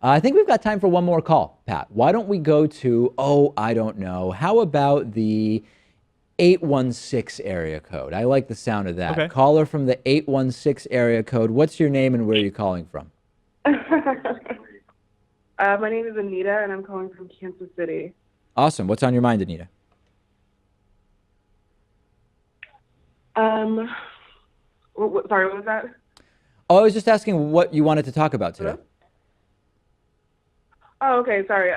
I think we've got time for one more call, Pat. Why don't we go to, oh, I don't know. How about the 816 area code? I like the sound of that. Okay. Caller from the 816 area code. What's your name and where are you calling from? My name is Anita, and I'm calling from Kansas City. Awesome. What's on your mind, Anita? Um, sorry, what was that? Oh, I was just asking what you wanted to talk about today. Hello? Oh, okay, sorry.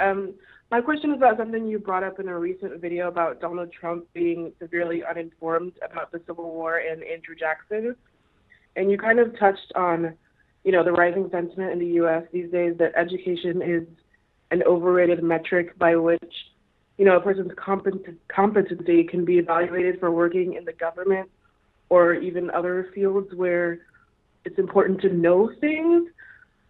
My question is about something you brought up in a recent video about Donald Trump being severely uninformed about the Civil War and Andrew Jackson. And you kind of touched on, the rising sentiment in the U.S. these days that education is an overrated metric by which, a person's competency can be evaluated for working in the government or even other fields where it's important to know things.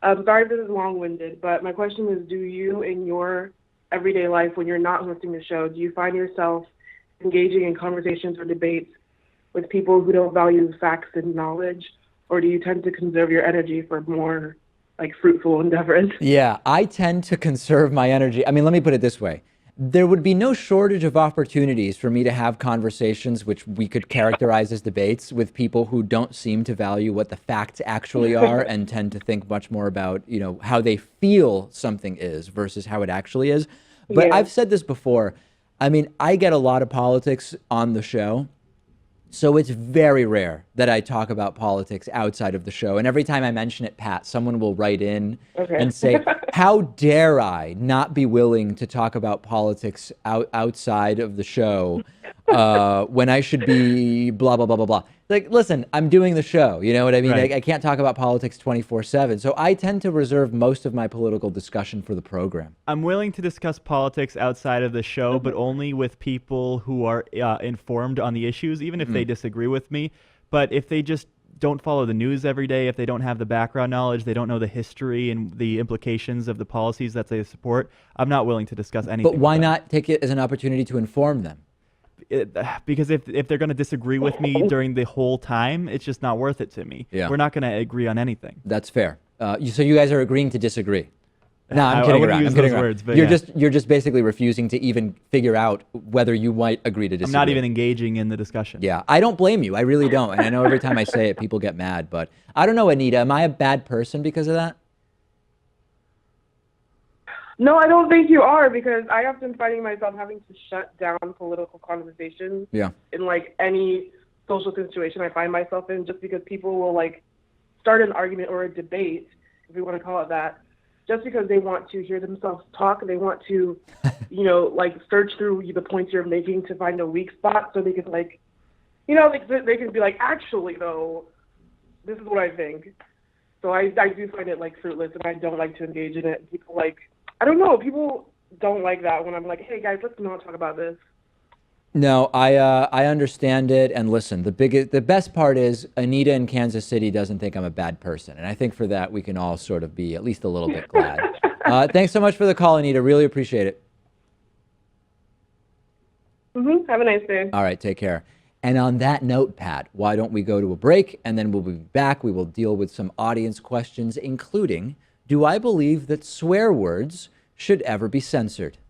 Sorry if this is long-winded, but my question is, do you, in your everyday life, when you're not hosting the show, do you find yourself engaging in conversations or debates with people who don't value facts and knowledge, or do you tend to conserve your energy for more, fruitful endeavors? Yeah, I tend to conserve my energy. I mean, let me put it this way. There would be no shortage of opportunities for me to have conversations which we could characterize as debates with people who don't seem to value what the facts actually are and tend to think much more about, how they feel something is versus how it actually is. But Yeah. I've said this before. I mean, I get a lot of politics on the show. So it's very rare that I talk about politics outside of the show. And every time I mention it, Pat, someone will write in Okay. and say, how dare I not be willing to talk about politics outside of the show when I should be blah, blah, blah, blah, blah. Like, listen, I'm doing the show. You know what I mean? Right. I can't talk about politics 24/7. So I tend to reserve most of my political discussion for the program. I'm willing to discuss politics outside of the show, but only with people who are informed on the issues, even if they disagree with me. But if they just don't follow the news every day, if they don't have the background knowledge, they don't know the history and the implications of the policies that they support, I'm not willing to discuss anything. But with why them. not take it as an opportunity to inform them? Because if they're going to disagree with me during the whole time, it's just not worth it to me. Yeah. We're not going to agree on anything. That's fair. So you guys are agreeing to disagree. No, I'm I kidding wouldn't around. use I'm kidding those around. words, but you're yeah. just basically refusing to even figure out whether you might agree to I'm disagree. not even engaging in the discussion. Yeah, I don't blame you. I really don't. And I know every time I say it, people get mad. But I don't know, Anita. Am I a bad person because of that? No, I don't think you are, because I often finding myself having to shut down political conversations Yeah. in any social situation I find myself in, just because people will start an argument or a debate, if we want to call it that, just because they want to hear themselves talk. They want to, search through the points you're making to find a weak spot, so they can they can be like, actually though, this is what I think. So I do find it fruitless, and I don't like to engage in it. People I don't know. People don't like that when I'm like, hey guys, let's not talk about this. No, I understand it. And listen, the best part is Anita in Kansas City doesn't think I'm a bad person. And I think for that, we can all sort of be at least a little bit glad. Thanks so much for the call, Anita. Really appreciate it. Have a nice day. All right, take care. And on that note, Pat, why don't we go to a break and then we'll be back. We will deal with some audience questions, including, do I believe that swear words should ever be censored?